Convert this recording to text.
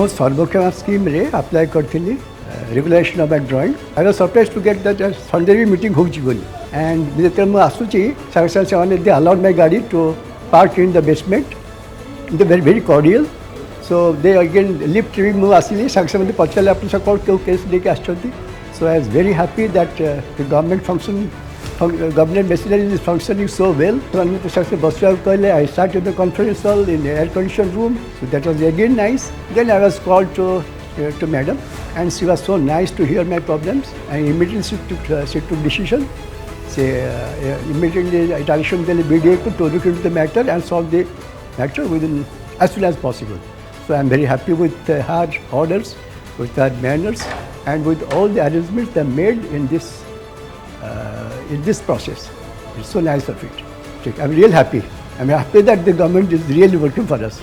ମୁଁ ସର୍ବକ୍ଷମା ସ୍କିମ୍ରେ ଆପ୍ଲାଏ କରିଥିଲି regulation of my drawing. I was surprise to get that Sunday ବି ମିଟିଂ ହେଉଛି ବୋଲି। ଆଣ୍ଡ ଯେତେବେଳେ ମୁଁ ଆସୁଛି ସାଙ୍ଗେ ସାଙ୍ଗେ ସେମାନେ ଦେ ଆଲାଉଡ୍ ମାଇ ଗାଡ଼ି to park in the basement. The very very cordial. So they again lift ବି ମୁଁ ଆସିଲି ସାଙ୍ଗେ ସାଙ୍ଗେ ମୋତେ ପଚାରିଲେ ଆପଣ ସକାଳୁ କେଉଁ କେସ୍ ଦେଇକି ଆସିଛନ୍ତି। So I was very happy that the government machinery is functioning so well. I started the conference hall in the air-conditioned room, so that was again nice. Then I was called to Madam, and she was so nice to hear my problems, and immediately she took decision. She immediately direction the BDA to look into the matter and solve the matter within as soon as possible. So I am very happy with her orders, with her manners, and with all the arrangements they made in this process. It's so nice of it. I'm real happy. I'm happy that the government is really working for us.